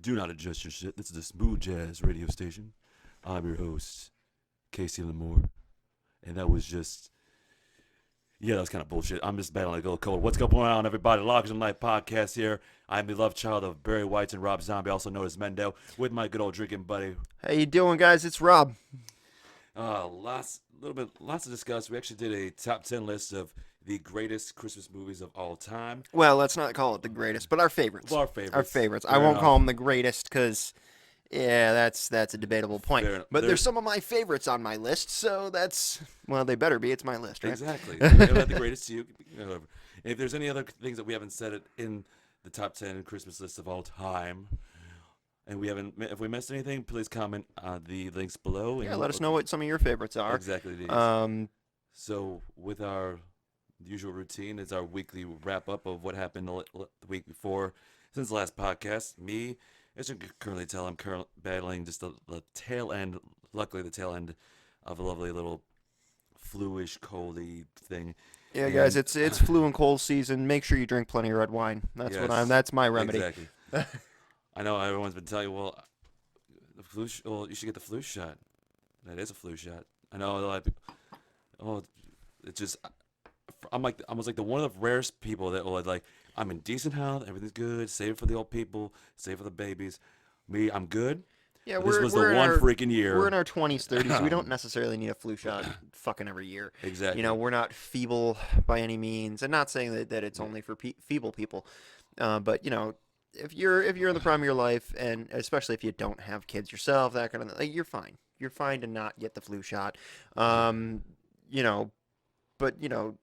Do not adjust your shit. This is a smooth jazz radio station. I'm your host, Casey Lamore. And that was just, yeah, that was kind of bullshit. I'm just battling a little cold. What's going on, everybody? Lagers&Life podcast here. I'm the love child of Barry White and Rob Zombie, also known as Mendo, with my good old drinking buddy. How you doing, guys? It's Rob. Lots to discuss. We actually did a top 10 list of the greatest Christmas movies of all time. Well, let's not call it the greatest, but our favorites. Well, our favorites. Our favorites. Fair I won't enough. call them the greatest because, yeah, that's a debatable point. Fair enough. But there's some of my favorites on my list, so that's, well, they better be. It's my list, right? Exactly. We have the greatest to you. Whatever. If there's any other things that we haven't said it in the top 10 Christmas list of all time, and if we missed anything, please comment on the links below. Yeah, let us know what some of your favorites are. Exactly. So with our usual routine is our weekly wrap up of what happened the week before. Since the last podcast, me, as you can currently tell, I'm currently battling just the tail end. Luckily, the tail end of a lovely little flu-ish, coldy thing. Yeah, guys, it's flu and cold season. Make sure you drink plenty of red wine. That's That's my remedy. Exactly. I know everyone's been telling you, well, the flu. Well, you should get the flu shot. That is a flu shot. I know a lot of people. Oh, it's just. I'm like almost like the one of the rarest people that will like. I'm in decent health. Everything's good. Save it for the old people. Save it for the babies. Me, I'm good. Yeah, This was the one freaking year. We're in our 20s, 30s. We don't necessarily need a flu shot fucking every year. Exactly. You know, we're not feeble by any means, and not saying that it's only for feeble people. But you know, if you're in the prime of your life, and especially if you don't have kids yourself, that kind of thing, like, you're fine. You're fine to not get the flu shot. You know, but you know,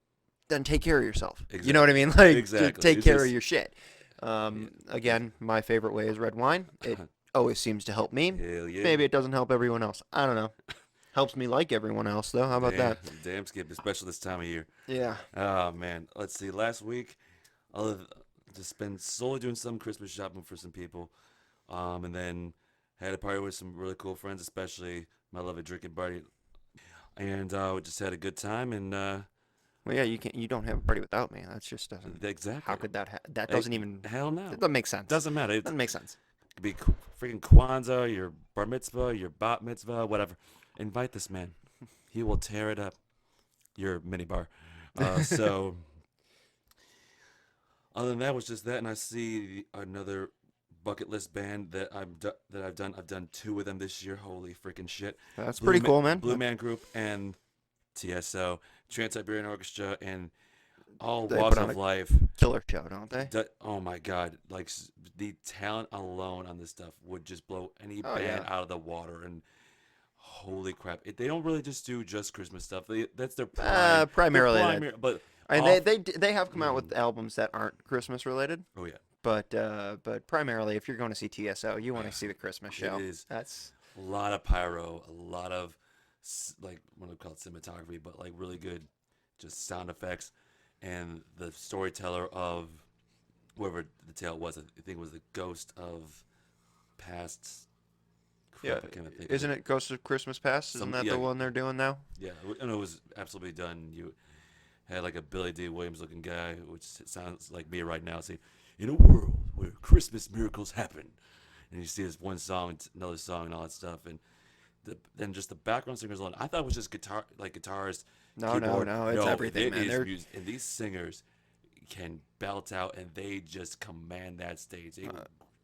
then take care of yourself. Exactly. You know what I mean? Like, Exactly. take It's care just- of your shit. Again, my favorite way is red wine. It always seems to help me. Hell yeah. Maybe it doesn't help everyone else. I don't know. Helps me like everyone else, though. How about that? Damn skip, especially this time of year. Yeah. Oh man, let's see. Last week, just been solely doing some Christmas shopping for some people, and then had a party with some really cool friends, especially my lovely drinking buddy, and we just had a good time. And Well, yeah, you don't have a party without me. That's just doesn't. exactly, How could that? That doesn't even. hell no, That doesn't make sense. doesn't matter. It Doesn't make sense. could be freaking Kwanzaa, your bar mitzvah, your bat mitzvah, whatever. Invite this man; he will tear it up. Your mini bar. So. Other than that, was just that, and I see another bucket list band that I've done. I've done 2 of them this year. Holy freaking shit! That's pretty cool, man. Blue Man Group and TSO, Trans-Siberian Orchestra, and all They walks put on of a life. Killer show, don't they? Oh my god! Like the talent alone on this stuff would just blow any Oh, band yeah. out of the water. And holy crap, they don't really just do just Christmas stuff. That's their Primarily that. but And off- they have come out with albums that aren't Christmas related, oh yeah. but primarily, if you're going to see TSO, you want to see the Christmas show. It is That's a lot of pyro, a lot of like what do we call it, cinematography, but like really good, just sound effects, and the storyteller of whoever the tale was. I think it was the ghost of past. Crap, I can't even think of Isn't it Ghost of Christmas Past? Isn't that yeah. the one they're doing now? Yeah, and it was absolutely done. You had like a Billy D. Williams looking guy, which sounds like me right now, saying, "In a world where Christmas miracles happen," and you see this one song, another song, and all that stuff, and then just the background singers alone. I thought it was just guitars. No, keyboard. no, it's everything, it man. is They're- music, and these singers can belt out, and they just command that stage. They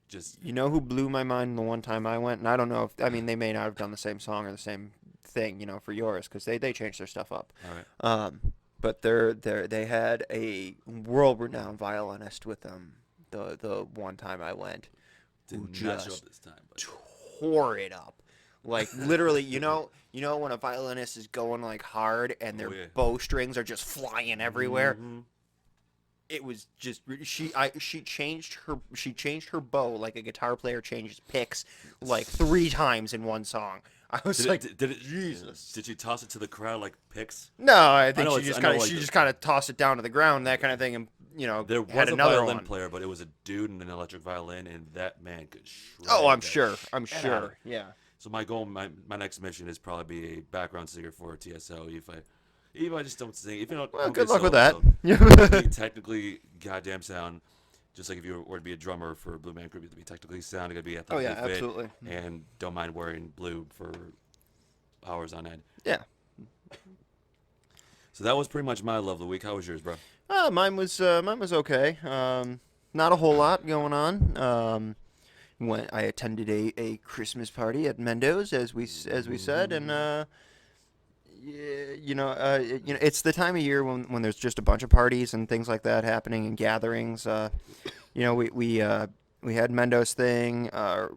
just You know who blew my mind the one time I went, and I don't know if they may not have done the same song or the same thing, you know, for yours, because they changed their stuff up. all right. But they had a world-renowned violinist with them. The one time I went, who Did not show just up this time, but tore it up. Like literally, you know when a violinist is going like hard and their yeah. bow strings are just flying everywhere. Mhm. It was just she changed her bow like a guitar player changes picks like 3 times in one song. I was Did like, it, did it? Jesus! Did she toss it to the crowd like picks? no, I think know she it's- just I know, kind of like, she the- just kind of tossed it down to the ground, that kind of thing, and you know There had was a another violin one. player, but it was a dude in an electric violin, and that man could shred Oh, I'm that sure. shit out of it. Yeah. So my goal, my next mission is probably be a background singer for TSO. If I just don't sing, if you don't, Well, don't good get luck with solo, that. so technically, goddamn sound. Just like if you were to be a drummer for a blue band group, you have to be technically sound, you got to be Oh athletically yeah, fit, absolutely. and don't mind wearing blue for hours on end. Yeah. So that was pretty much my love of the week. How was yours, bro? Mine was okay. Not a whole lot going on. When I attended a Christmas party at Mendo's, as we said, and yeah, it's the time of year when there's just a bunch of parties and things like that happening and gatherings. We had Mendo's thing.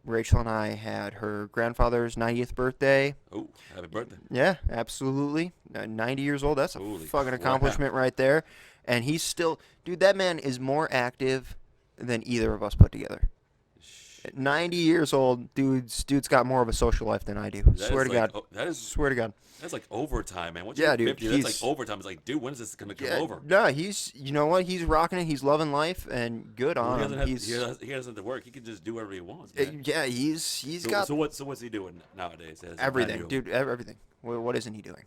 Rachel and I had her grandfather's 90th birthday. Oh, happy birthday. Yeah, absolutely. 90 years old. That's a Holy fucking crap. accomplishment right there. And he's still, dude, that man is more active than either of us put together. At 90 years old, dude's got more of a social life than I do. That Swear is to like, God. that is Swear to God. that's like overtime, man. Once Yeah, you're dude, 50, that's he's- like overtime. It's like, dude, when is this gonna come Yeah, over? no, you know what? He's rocking it. He's loving life, and good Well, on he him. doesn't have He's, he doesn't have to work. He can just do whatever he wants, man. yeah, he's got So what's he doing nowadays? As a everything, 90-year-old? dude. Everything. What isn't he doing?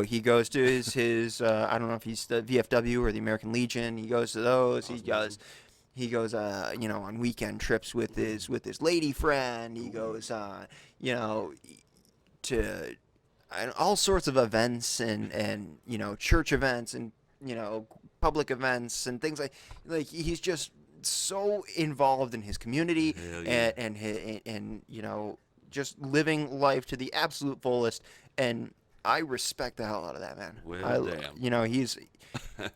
He goes to his I don't know if he's the VFW or the American Legion. He goes to those. He goes on weekend trips with his lady friend. He goes to all sorts of events and church events and public events and things like he's just so involved in his community Hell yeah. and just living life to the absolute fullest, and I respect the hell out of that man. Well, damn. He's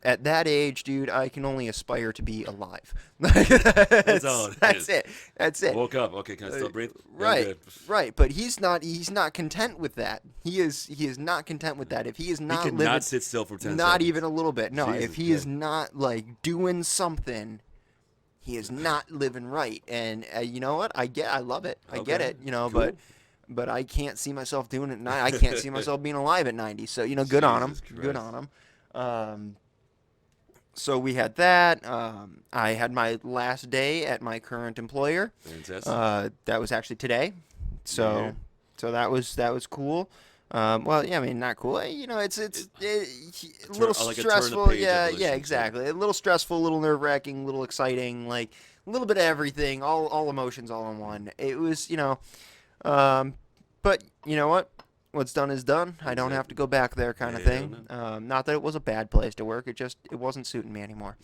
at that age, dude. I can only aspire to be alive. That's all it That's is. it. That's it. Woke up. Okay, can I still breathe? Yeah, Right, good. right. But he's not content with that. He is not content with that. If he is He not could living, not sit still for 10 not seconds. even a little bit. No, Jesus if he is Christ. not like doing something, he is not living right. And you know what? I love it. I get Okay, it. cool. But I can't see myself doing it. I can't see myself being alive at 90. So good on him. Jesus Good Christ. on him. So we had that. I had my last day at my current employer. Fantastic. That was actually today. So that was cool. Well, yeah, I mean, not cool. It's a little like a turn the stressful. page Yeah, evolution, so- exactly. A little stressful, a little nerve wracking, a little exciting, like a little bit of everything, all emotions, all in one. It was, but you know what? What's done is done. I don't have to go back there, kind of Hell thing. Not that it was a bad place to work. It wasn't suiting me anymore.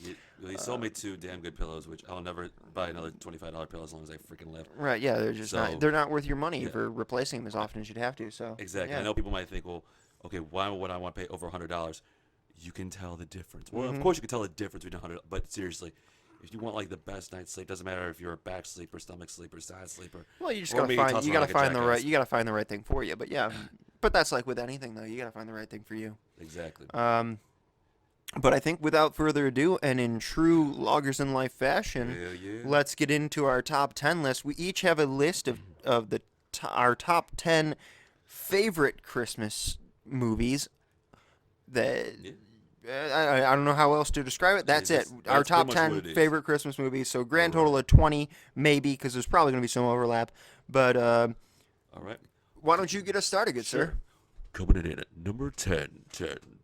He sold me 2 damn good pillows, which I'll never buy another $25 pillow as long as I freaking live. Right? Yeah, they're just So- not worth your money Yeah. for replacing them as often as you'd have to. So Exactly. yeah. I know people might think, well, okay, why would I want to pay over $100? You can tell the difference. Well, Mm-hmm. of course you can tell the difference between 100, but seriously, if you want like the best night's sleep, doesn't matter if you're a back sleeper, stomach sleeper, side sleeper. Well, you just or gotta maybe find toss you around gotta like a find the jackass. right you gotta find the right thing for you. But yeah, but that's like with anything though. You gotta find the right thing for you. Exactly. But I think without further ado, and in true Loggers and Life fashion, Hell yeah. let's get into our top 10 list. We each have a list of our top 10 favorite Christmas movies. That I don't know how else to describe it. That's it. Our That's top pretty much 10 what it is. favorite Christmas movies. So grand All right. total of 20, maybe, because there's probably going to be some overlap. But All right. why don't you get us started, good sir? Coming in at number 10.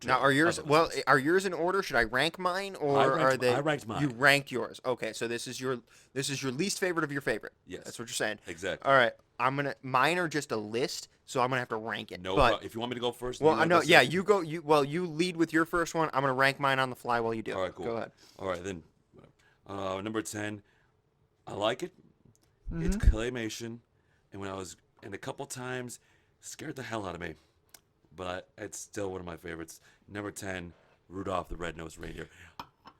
Now, are yours Oh, well? Are yours in order? Should I rank mine, or are they? I ranked mine. You ranked yours. Okay, so this is your least favorite of your favorite. Yes. That's what you're saying. Exactly. All right, mine are just a list, so I'm gonna have to rank it. No, but if you want me to go first. well, you I wanna know. go Yeah, second? you go. You lead with your first one. I'm gonna rank mine on the fly while you do. All right, cool. Go ahead. All right, then. Number 10. I like it. Mm-hmm. It's claymation, and a couple times, scared the hell out of me. But it's still one of my favorites. Number 10, Rudolph the Red-Nosed Reindeer.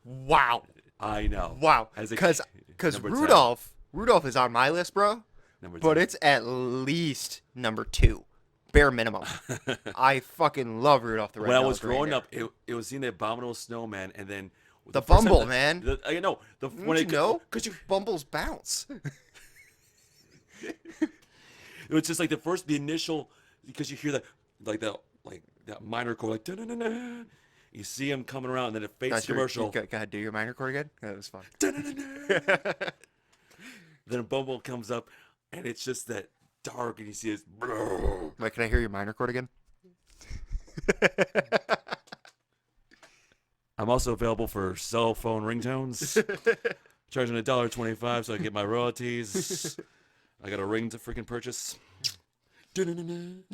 Wow. I know. Wow. As a Because kid- number 10. Rudolph is on my list, bro. Number But 10. it's at least number 2, bare minimum. I fucking love Rudolph the When I Red-Nosed was growing Reindeer. up, it was seeing the Abominable Snowman, and then The first time Bumble, that- man. I know. Don't you know? Because Bumbles bounce. it was just like the initial, because you hear that minor chord, like da-na-na-na. You see him coming around, and then it fades to commercial. Go ahead, do your minor chord again. That was fun. Da-na-na-na. Then a Bumble comes up, and it's just that dark, and you see his. Wait, can I hear your minor chord again? I'm also available for cell phone ringtones. charging $1.25 so I get my royalties. I got a ring to freaking purchase. And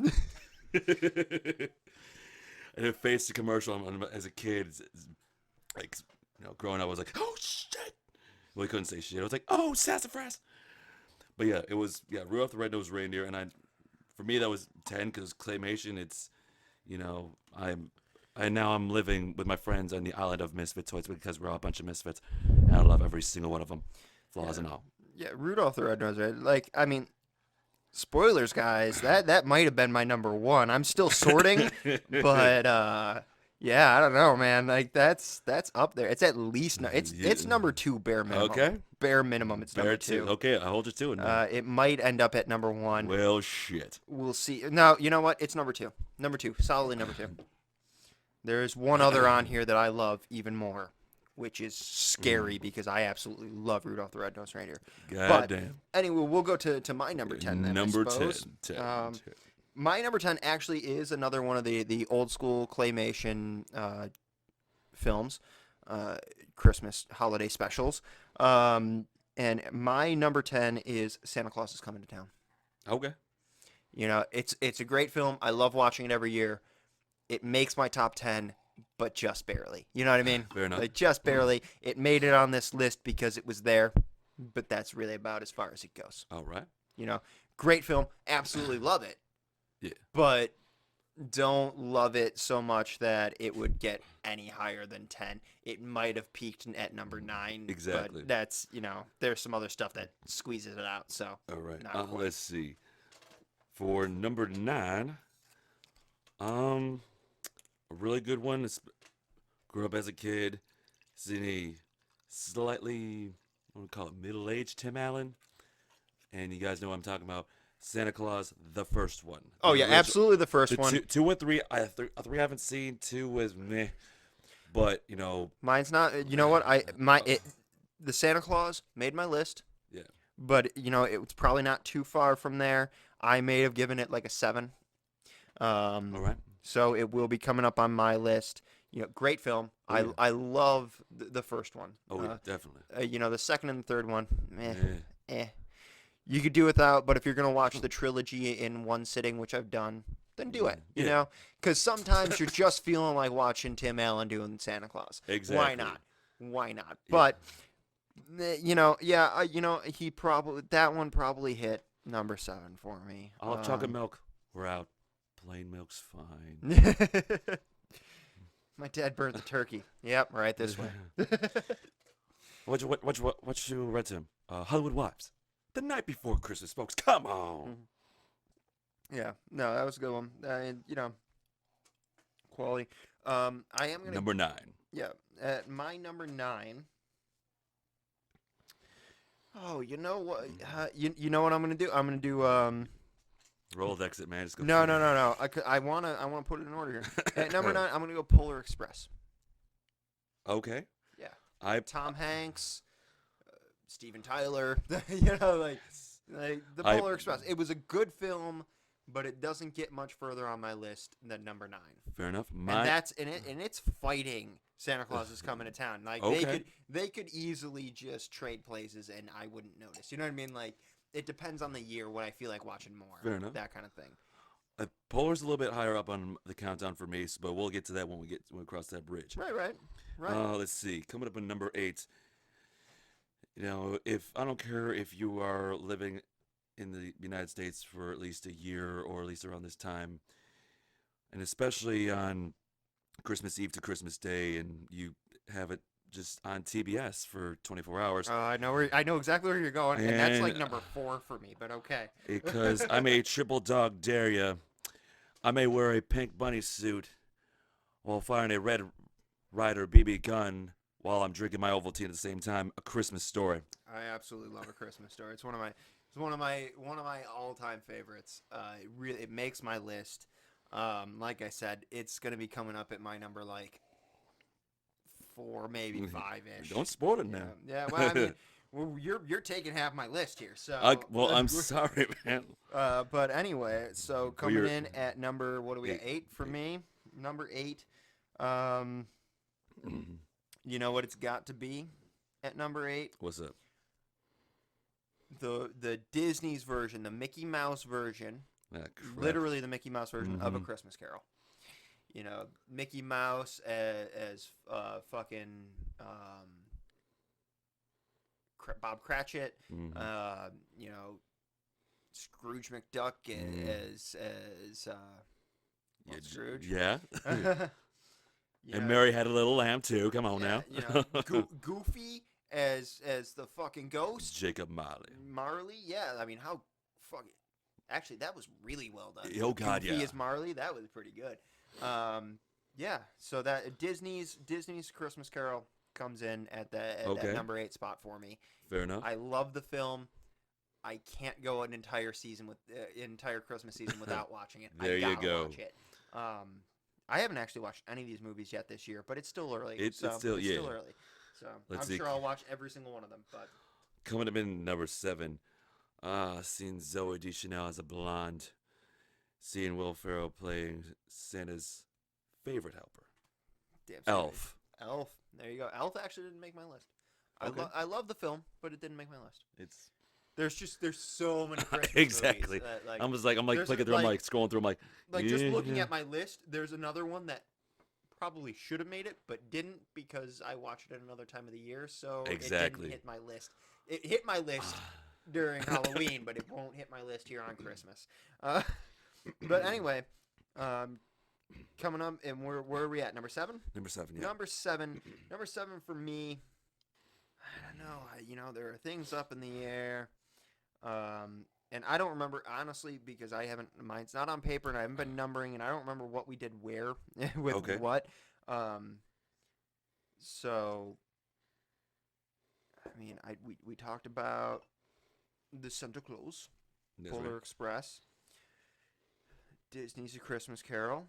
it faced the commercial as a kid. It's like, growing up, I was like, oh shit. Well, he couldn't say shit. I was like, oh, sassafras. But yeah, it was Rudolph the Red-Nosed Reindeer, and for me that was 10 because claymation. It's I'm living with my friends on the island of misfit toys because we're all a bunch of misfits, and I love every single one of them, flaws and all. Yeah, Rudolph the Red-Nosed Reindeer. Like, I mean, spoilers, guys. That might have been my number one. I'm still sorting, but yeah, I don't know, man. Like that's up there. It's at least it's number 2 bare minimum. Okay. Bare minimum. It's number 2. Okay, I hold you to it. Now. It might end up at number 1. Well, shit. We'll see. No, you know what? It's number 2. Number 2. Solidly number 2. There's one other on here that I love even more, which is scary because I absolutely love Rudolph the Red-Nosed Reindeer. Goddamn. Anyway, we'll go to my number 10 then. Number I 10. suppose. My number 10 actually is another one of the old school claymation films, Christmas holiday specials. And my number 10 is Santa Claus is Coming to Town. Okay. It's a great film. I love watching it every year. It makes my top 10, but just barely. You know what I mean? Fair enough. Like just barely. It made it on this list because it was there, but that's really about as far as it goes. All right. Great film. Absolutely love it. Yeah. But don't love it so much that it would get any higher than 10. It might have peaked at number 9. Exactly. But that's, there's some other stuff that squeezes it out. So, all right. not quite. Let's see. For number 9, a really good one. Grew up as a kid. It's in a slightly, I want to call it middle-aged Tim Allen. And you guys know what I'm talking about. Santa Claus, the first one. Oh, yeah, absolutely the first one. 2 and 3, 3 I haven't seen. 2 was meh. But, Mine's not, you know what? The Santa Claus made my list. Yeah. But, it was probably not too far from there. I may have given it like a 7. All right. So it will be coming up on my list. Great film. Oh, yeah. I love the first one. Oh, yeah, definitely. The second and the third one, you could do without. But if you're gonna watch the trilogy in one sitting, which I've done, then do it. Yeah. Because sometimes you're just feeling like watching Tim Allen doing Santa Claus. Exactly. Why not? Yeah. But he probably that one probably hit number 7 for me. I'll have chocolate milk. We're out. Plain milk's fine. My dad burnt the turkey. Yep, right this way. What you read to him? Hollywood Wives. The Night Before Christmas, folks. Come on. Yeah, no, that was a good one. Quality. I am gonna Number 9. Yeah, at my number 9. Oh, you know what? You know what I'm gonna do? I'm gonna do Roll of exit, man. Just go. No. I wanna put it in order here. At number 9, I'm gonna go Polar Express. Okay. Yeah. Tom Hanks, Steven Tyler. like the Polar Express. It was a good film, but it doesn't get much further on my list than number 9. Fair enough. And that's in it, and it's fighting Santa Claus is Coming to Town. Like they could easily just trade places, and I wouldn't notice. You know what I mean? Like. It depends on the year what I feel like watching more. Fair enough. That kind of thing. Polar's a little bit higher up on the countdown for me, but we'll get to that when we cross that bridge. Right. Let's see. Coming up in number 8. If I don't care if you are living in the United States for at least a year or at least around this time, and especially on Christmas Eve to Christmas Day, and you have it just on TBS for 24 hours. I know exactly where you're going, and that's like number 4 for me. But okay. Because I may triple dog dare you. I may wear a pink bunny suit while firing a Red Ryder BB gun while I'm drinking my Ovaltine at the same time. A Christmas Story. I absolutely love A Christmas Story. It's one of my all-time favorites. It makes my list. Like I said, it's gonna be coming up at my number 4, maybe 5-ish. Don't spoil it now. Yeah. Well, I mean, you're taking half my list here. So. I'm sorry, man. But anyway, so coming in at number, what are we at? 8 for me. Number 8. You know what it's got to be? at number 8. What's up? The Disney's version, the Mickey Mouse version, Ah, crap. literally the Mickey Mouse version of A Mhm. Christmas Carol. You know, Mickey Mouse as fucking Bob Cratchit. Mhm. You know, Scrooge McDuck as Yeah, Scrooge. Yeah. You And know, Mary had a little lamb too. Come on yeah, now. you know, Goofy as the fucking ghost. Jacob Marley. Marley, yeah. I mean, how fucking. Actually, that was really well done. Oh God, Goofy yeah. as Marley, that was pretty good. Yeah. So that Disney's Christmas Carol comes in at that number 8 spot for me. Fair enough. I love the film. I can't go an entire season with entire Christmas season without watching it. There I you gotta go. Watch it. I haven't actually watched any of these movies yet this year, but it's still early. It's still early. So Let's I'm see. sure I'll watch every single one of them. But Coming up in number 7. Seeing Zoe Deschanel as a blonde. Seeing Will Ferrell playing Santa's favorite helper. damn, Elf. Elf. There you go. Elf actually didn't make my list. Okay. I love the film, but it didn't make my list. It's There's so many Christmas exactly. movies. I'm like there's clicking through. I'm like scrolling through. I'm like just looking yeah. at my list. There's another one that probably should have made it, but didn't because I watched it at another time of the year. So it Exactly. didn't hit my list. It hit my list during Halloween, but it won't hit my list here on Christmas. But anyway, coming up, and where are we at? Number 7. Number 7. Yeah. Number 7 for me. I don't know. There are things up in the air. And I don't remember, honestly, because mine's not on paper and I haven't been numbering and I don't remember what we did where with what. So, I mean, we talked about the Santa Claus, That's Polar right. Express, Disney's A Christmas Carol.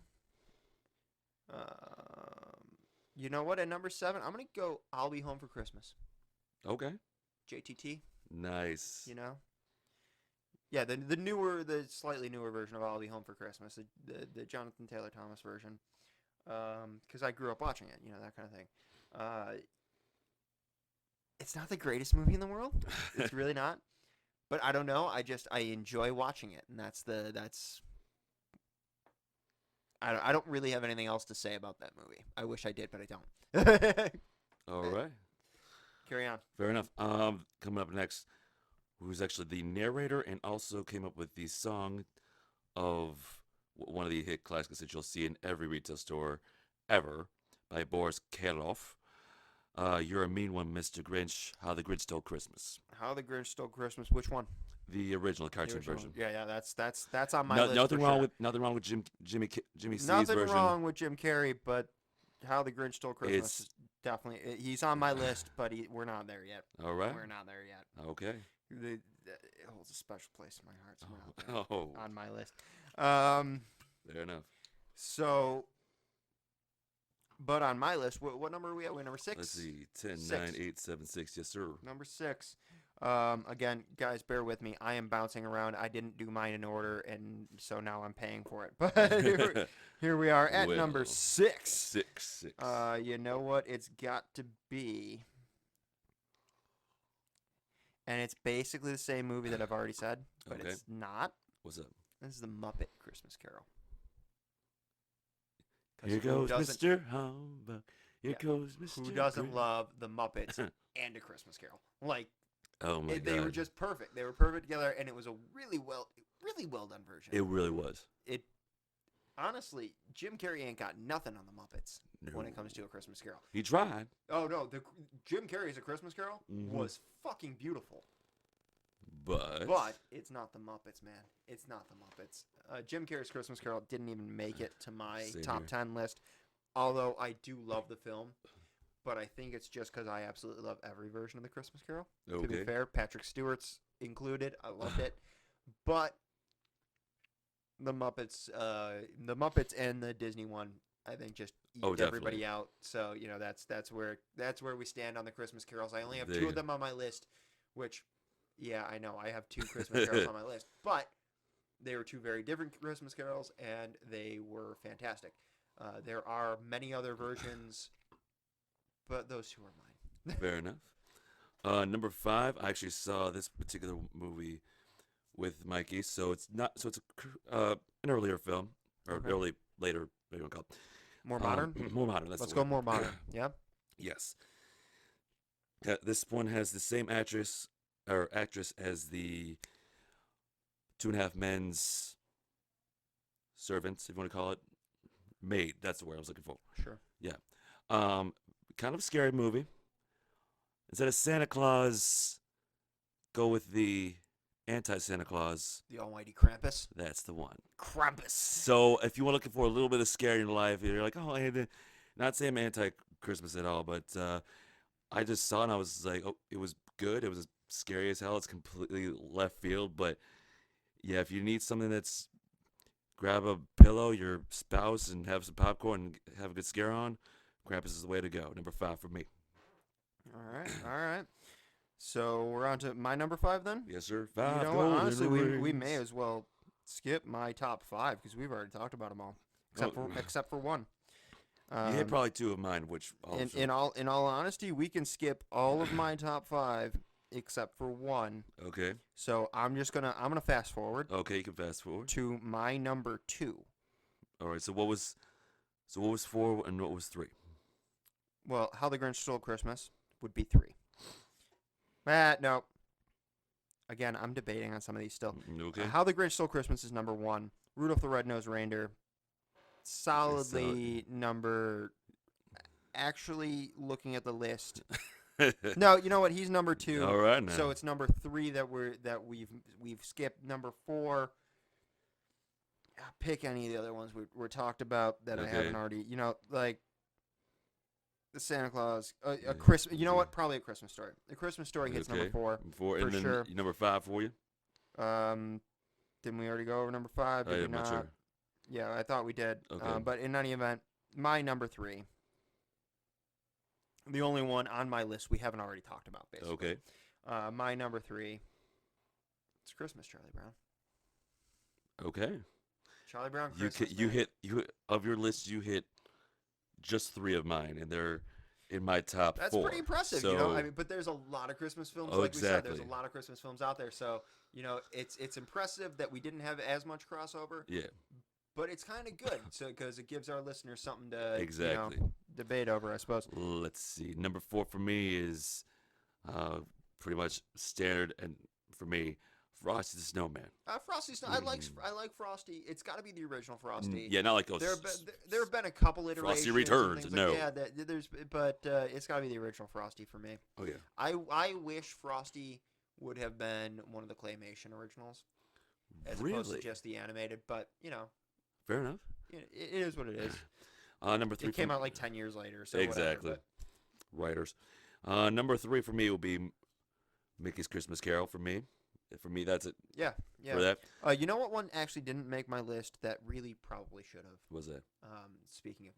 You know what? At number 7, I'm going to go I'll Be Home for Christmas. Okay. JTT, Nice. Yeah, the slightly newer version of I'll Be Home for Christmas, the Jonathan Taylor Thomas version, because I grew up watching it, that kind of thing. It's not the greatest movie in the world. It's really not. But I don't know. I enjoy watching it, and I don't really have anything else to say about that movie. I wish I did, but I don't. All right. Carry on. Fair enough. Coming up next, who's actually the narrator and also came up with the song of one of the hit classics that you'll see in every retail store ever by Boris Karloff. You're a Mean One, Mr. Grinch. How the Grinch Stole Christmas. How the Grinch Stole Christmas. Which one? The original The cartoon original version. one. Yeah, that's on my list. Nothing for wrong sure. with Jimmy C's Nothing version. wrong with Jim Carrey, but How the Grinch Stole Christmas is definitely. He's on my list, but we're not there yet. All right. We're not there yet. Okay. It holds a special place in my heart. So we're not Oh. there on my list. Fair enough. So, but on my list, what number are we at? We're number 6. Let's see. 10, 6. 9, 8, 7, 6. Yes, sir. Number 6. Again, guys, bear with me. I am bouncing around. I didn't do mine in order, and so now I'm paying for it. But here we are at number 6. 6. You know what? It's got to be, and it's basically the same movie that I've already said, but Okay. it's not. What's up? This is the Muppet Christmas Carol. 'Cause Here who goes doesn't- Mr. Humbug. Here Yeah. goes Mr. Who doesn't Grinch. love the Muppets and A Christmas Carol? Like, Oh my they god. were just perfect. They were perfect together, and it was a really well done version. It really was. It honestly, Jim Carrey ain't got nothing on the Muppets when it No. comes to A Christmas Carol. He tried. Oh no, the Jim Carrey's A Christmas Carol Mhm. was fucking beautiful, But but it's not the Muppets, man. It's not the Muppets. Jim Carrey's Christmas Carol didn't even make it to my Same top here. 10 list, although I do love the film. But I think it's just because I absolutely love every version of the Christmas Carol. To be Okay. fair, Patrick Stewart's included. I loved it, but the Muppets and the Disney one, I think just eked Oh, everybody definitely. out. So that's where we stand on the Christmas carols. I only have There 2 you of go. them on my list, which, yeah, I know I have 2 Christmas carols on my list, but they were 2 very different Christmas carols, and they were fantastic. There are many other versions, but those 2 are mine. Fair enough. Number 5, I actually saw this particular movie with Mikey, so it's not, so it's an earlier film, or Okay. later, what do you want to call More modern. it? More modern, that's Let's the go word. more modern. Yeah. Yes. This one has the same actress as the Two and a Half Men's servants, if you want to call it. Maid, that's the word I was looking for. Sure. Yeah. Kind of a scary movie. Instead of Santa Claus, go with the anti-Santa Claus. The Almighty Krampus. That's the one. Krampus. So if you want looking for a little bit of scary in your life, you're like, oh, not saying I'm anti-Christmas at all, but I just saw it and I was like, oh, it was good. It was scary as hell. It's completely left field, but yeah, if you need something that's grab a pillow, your spouse, and have some popcorn and have a good scare on, Krampus is the way to go. Number 5 for me. All right. All right. So we're on to my number 5 then. Yes, sir. You 5 know what? golden Honestly, we may rings. as well skip my top 5 because we've already talked about them all, Oh, except for one. you hit probably 2 of mine, which also. In all honesty, we can skip all of my top 5 except for one. Okay. So I'm gonna fast forward Okay, you can fast forward. to my number 2. All right. So what was 4 and what was 3? Well, How the Grinch Stole Christmas would be 3. No. Again, I'm debating on some of these still. Okay. How the Grinch Stole Christmas is number 1. Rudolph the Red-Nosed Reindeer, solidly number. Actually, looking at the list, no, you know what? He's number 2. All right now. So it's number 3 that we've skipped. Number 4. Pick any of the other ones we talked about that I Okay. haven't already. You know, like the Santa Claus, a Christmas. You know what? Probably a Christmas Story. A Christmas Story hits number 4. And then sure. number 5 for you. Didn't we already go over number 5? Did we I'm not sure. Yeah, I thought we did. Okay. But in any event, my number 3. The only one on my list we haven't already talked about, basically. Okay. My number 3. It's Christmas, Charlie Brown. Okay. Charlie Brown You Christmas. you man. hit of your list. You hit just 3 of mine, and they're in my top That's 4. pretty impressive, So, you know. I mean, but there's a lot of Christmas films, Oh, like we said. There's exactly. a lot of Christmas films out there, so you know, it's impressive that we didn't have as much crossover, yeah, but it's kind of good, so because it gives our listeners something to exactly. debate over, I suppose. Let's see. Number 4 for me is pretty much standard, and for me, Frosty the Snowman. Frosty Snow. I like Frosty. It's got to be the original Frosty. Yeah, not like those. There have been a couple iterations. Frosty Returns, and things no. Like, yeah, but it's got to be the original Frosty for me. Oh yeah. I wish Frosty would have been one of the claymation originals, as opposed to Really? just the animated. But you know, Fair enough. it is what it is. Number 3. It came out like 10 years later. So Exactly. Whatever, Writers. Number 3 for me will be Mickey's Christmas Carol. For me, that's it. yeah, yeah. For that You know what one actually didn't make my list that really probably should have. was that. Speaking of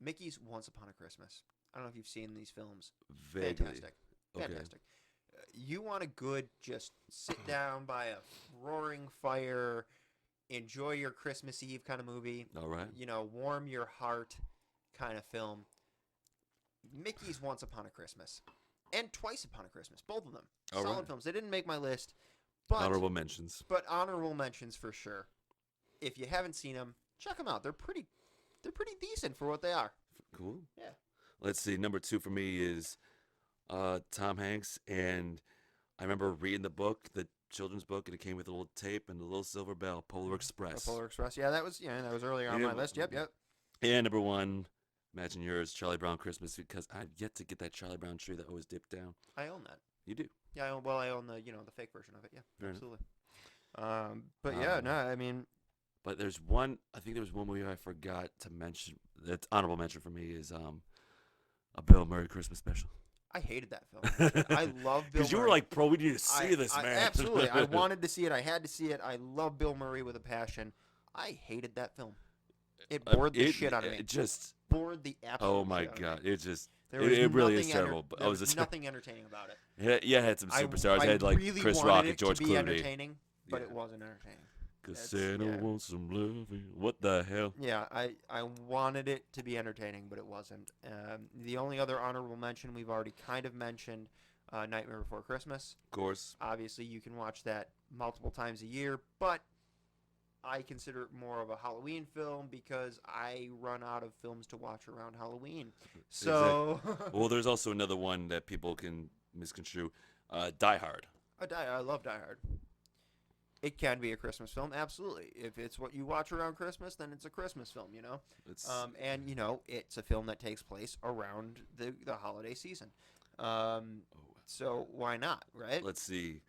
Mickey's Once Upon a Christmas. I don't know if you've seen these films. Vaguely. Fantastic. Okay. Fantastic. You want a good, just sit down by a roaring fire, enjoy your Christmas Eve kind of movie. All right. You know, warm your heart kind of film. Mickey's Once Upon a Christmas. And Twice Upon a Christmas. Both of them. All Solid right. films. They didn't make my list. But Honorable mentions. But honorable mentions for sure. If you haven't seen them, check them out. They're pretty decent for what they are. Cool. Yeah. Let's see. Number 2 for me is Tom Hanks, and I remember reading the book, the children's book, and it came with a little tape and a little silver bell, Polar Express. The Polar Express. Yeah, that was earlier on Yeah, my list. Yep. And number 1, imagine yours, Charlie Brown Christmas, because I've yet to get that Charlie Brown tree that always dipped down. I own that. You do. Yeah, I own the fake version of it. Yeah, Fair enough. absolutely. But yeah, no, I mean, But there's one. I think there was one movie I forgot to mention. That's honorable mention for me is a Bill Murray Christmas special. I hated that film. I love Bill Because you were Murray. like, bro, we need to see this, man. Absolutely. I wanted to see it. I had to see it. I love Bill Murray with a passion. I hated that film. It bored the shit out of me. It just. Bored the absolute Oh my shit out of me. god! It just. There was It really nothing is terrible. But There I was was just. nothing entertaining about it. Yeah, it had some superstars. It had like really Chris wanted Rock it and George to be Clooney. entertaining, but Yeah. it wasn't entertaining. Cause That's- Santa yeah. wants some loving. What the hell? Yeah, I wanted it to be entertaining, but it wasn't. The only other honorable mention we've already kind of mentioned, Nightmare Before Christmas. Of course. Obviously, you can watch that multiple times a year, but I consider it more of a Halloween film because I run out of films to watch around Halloween. So, Well, there's also another one that people can misconstrue. Die Hard. I love Die Hard. It can be a Christmas film, absolutely. If it's what you watch around Christmas, then it's a Christmas film, you know. It's And you know, it's a film that takes place around the holiday season. So why not, right? let's see.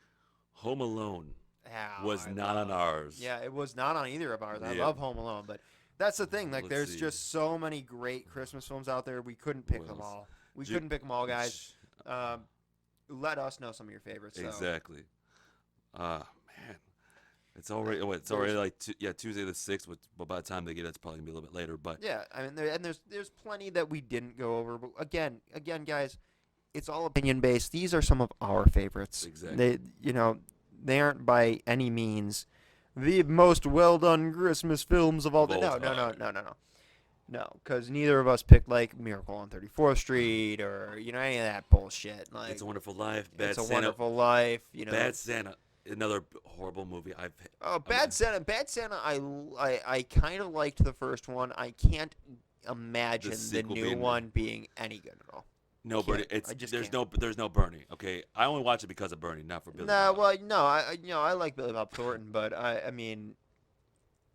Home Alone Yeah, was I not on love- ours. Yeah, it was not on either of ours. I Yeah. love Home Alone, but that's the thing. Like, Let's there's see. just so many great Christmas films out there. We couldn't pick What them else? all. We Ju- couldn't pick them all, guys. Let us know some of your favorites. So. Exactly. Man, it's already it's already like Tuesday the 6th. But by the time they get it, it's probably gonna be a little bit later. But Yeah, I mean, there's plenty that we didn't go over. But again, guys, it's all opinion based. These are some of our favorites. Exactly. They aren't by any means the most well done Christmas films of all time. Of all No. No, because neither of us picked like Miracle on 34th Street or any of that bullshit. Like It's a Wonderful Life. Bad It's a Santa. Wonderful Life. Bad Santa. Another horrible movie. Bad Santa. Bad Santa. I kind of liked the first one. I can't imagine the sequel new being- one being any good at all. No, Can't. Bernie. I just there's can't. no Bernie. Okay, I only watch it because of Bernie, not for Billy. No, Bob. well, no, I like Billy Bob Thornton, but I mean,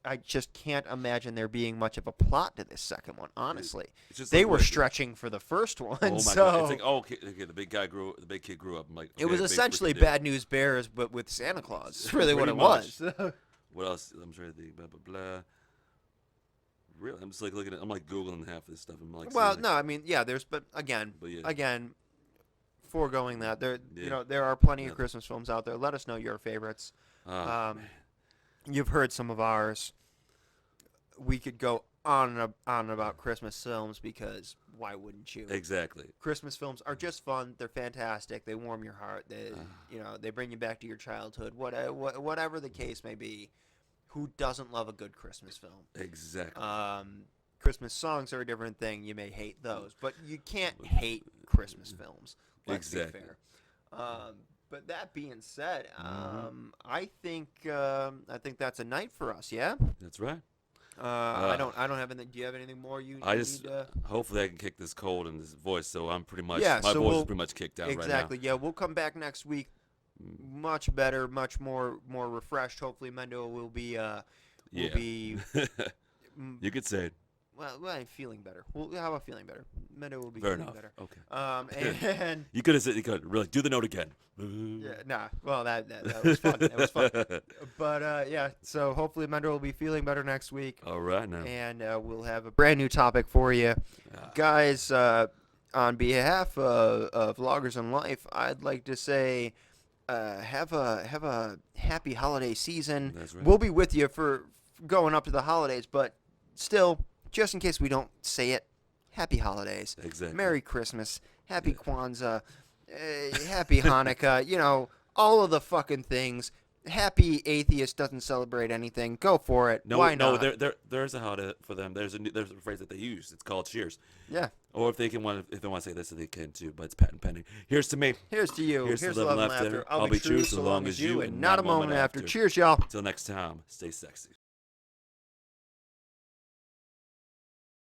I just can't imagine there being much of a plot to this second one. Honestly, It's just they like were what- stretching for the first one, Oh my so god! It's like okay, the big kid grew up. I'm like, it was okay, big essentially freaking dude. Bad News Bears, but with Santa Claus. That's really what Pretty it was. What else? I'm trying to think. Blah blah blah. Really, I'm just like looking at. I'm like googling half of this stuff. I'm like, Well, seeing, no, I mean, yeah, but yeah. again, foregoing that, Yeah. there are plenty Yeah. of Christmas films out there. Let us know your favorites. Man. You've heard some of ours. We could go on and about Christmas films because why wouldn't you? Exactly. Christmas films are just fun. They're fantastic. They warm your heart. They bring you back to your childhood. Whatever the case may be, who doesn't love a good Christmas film? Exactly. Christmas songs are a different thing. You may hate those, but you can't hate Christmas films. Let's Exactly. be fair. But that being said, Mhm. I think that's a night for us. Yeah. That's right. I don't have anything. Do you have anything more you I need just to? hopefully I can kick this cold in this voice. So I'm pretty much Yeah, my so voice is we'll- pretty much kicked out Exactly. right Yeah, we'll come back next week, much better, much more refreshed. Hopefully, Mendo will be Yeah. mm, You could say it. well, I'm feeling better. Well, how about feeling better? Mendo will be Fair feeling enough. better. Okay. And You could have said you could really do the note again. yeah, nah. Well, that was fun. That was fun. But yeah, so hopefully Mendo will be feeling better next week, All right now. and we'll have a brand new topic for you, guys. On behalf of Lagers&Life, I'd like to say, have a happy holiday season. That's right. We'll be with you for going up to the holidays, but still, just in case we don't say it, happy holidays. Exactly. Merry Christmas, Happy Kwanzaa, Happy Hanukkah, all of the fucking things. Happy Atheist doesn't celebrate anything. Go for it. No, Why no, not? there's a holiday for them. There's a phrase that they use. It's called cheers. Yeah. Or if they want to say this, they can too. But it's patent pending. Here's to me. Here's to you. Here's Here's to to love love and and laughter. laughter. I'll be true so long as you and not a moment after. Cheers, y'all. Till next time, stay sexy.